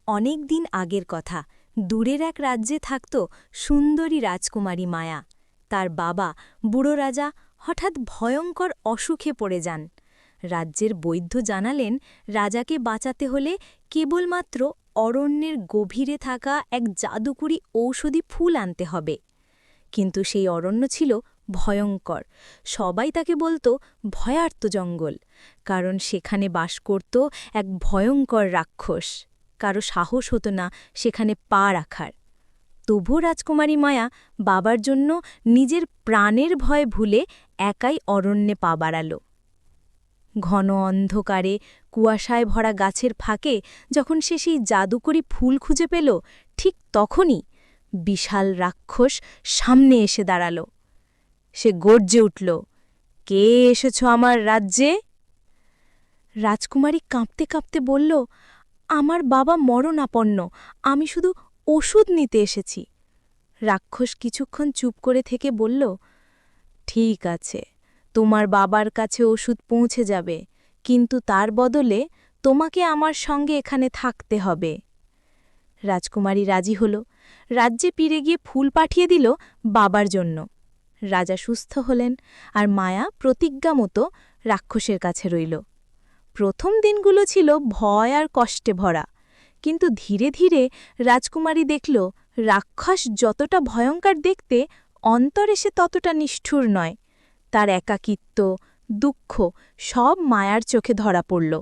অনেক দিন আগের কথা। দূরের এক রাজ্যে থাকত সুন্দরী রাজকুমারী মায়া। তার বাবা বুড়ো রাজা হঠাৎ ভয়ঙ্কর অসুখে পড়ে যান। রাজ্যের বৈদ্য জানালেন রাজাকে বাঁচাতে হলে কেবলমাত্র অরণ্যের গভীরে থাকা এক জাদুকরি ঔষধি ফুল আনতে হবে। কিন্তু সেই অরণ্য ছিল ভয়ঙ্কর। সবাই তাকে বলতো ভয়ার্ত জঙ্গল, কারণ সেখানে বাস করত এক ভয়ঙ্কর রাক্ষস। কারো সাহস হতো না সেখানে পা রাখার। তবুও রাজকুমারী মায়া বাবার জন্য নিজের প্রাণের ভয় ভুলে একাই অরণ্যে পা বাড়াল। ঘন অন্ধকারে কুয়াশায় ভরা গাছের ফাঁকে যখন সে সেই জাদুকরি ফুল খুঁজে পেল, ঠিক তখনই বিশাল রাক্ষস সামনে এসে দাঁড়াল। সে গর্জে উঠল, কে এসেছ আমার রাজ্যে? রাজকুমারী কাঁপতে কাঁপতে বলল, আমার বাবা মরণাপন্ন, আমি শুধু ওষুধ নিতে এসেছি। রাক্ষস কিছুক্ষণ চুপ করে থেকে বলল, ঠিক আছে, তোমার বাবার কাছে ওষুধ পৌঁছে যাবে, কিন্তু তার বদলে তোমাকে আমার সঙ্গে এখানে থাকতে হবে। রাজকুমারী রাজি হল। রাজ্যে ফিরে গিয়ে ফুল পাঠিয়ে দিল বাবার জন্য। রাজা সুস্থ হলেন, আর মায়া প্রতিজ্ঞা মতো রাক্ষসের কাছে রইল। প্রথম দিনগুলো ছিল ভয় আর কষ্টে ভরা, কিন্তু ধীরে ধীরে রাজকুমারী দেখল রাক্ষস যতটা ভয়ঙ্কর দেখতে, অন্তরে সে ততটা নিষ্ঠুর নয়। তার একাকিত্ব, দুঃখ সব মায়ার চোখে ধরা পড়ল।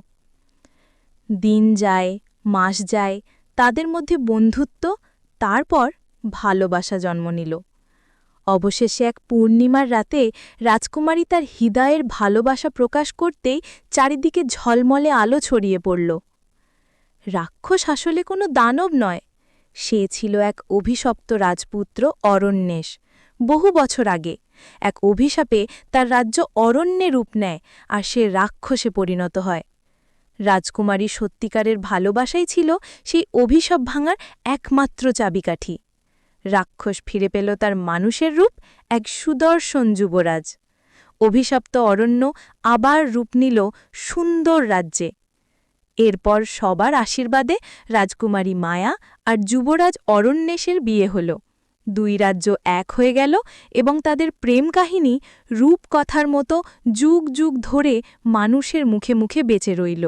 দিন যায়, মাস যায়, তাদের মধ্যে বন্ধুত্ব, তারপর ভালোবাসা জন্ম নিল। অবশেষে এক পূর্ণিমার রাতে রাজকুমারী তার হৃদয়ের ভালোবাসা প্রকাশ করতেই চারিদিকে ঝলমলে আলো ছড়িয়ে পড়ল। রাক্ষস আসলে কোনো দানব নয়, সে ছিল এক অভিশপ্ত রাজপুত্র অরণ্যেশ। বহু বছর আগে এক অভিশাপে তার রাজ্য অরণ্যে রূপ নেয়, আর সে রাক্ষসে পরিণত হয়। রাজকুমারী সত্যিকারের ভালোবাসাই ছিল সেই অভিশাপ ভাঙার একমাত্র চাবিকাঠি। রাক্ষস ফিরে পেল তার মানুষের রূপ, এক সুদর্শন যুবরাজ। অভিশপ্ত অরণ্য আবার রূপ নিল সুন্দর রাজ্যে। এরপর সবার আশীর্বাদে রাজকুমারী মায়া আর যুবরাজ অরণ্যেশের বিয়ে হল। দুই রাজ্য এক হয়ে গেল এবং তাদের প্রেম কাহিনী রূপকথার মতো যুগ যুগ ধরে মানুষের মুখে মুখে বেঁচে রইল।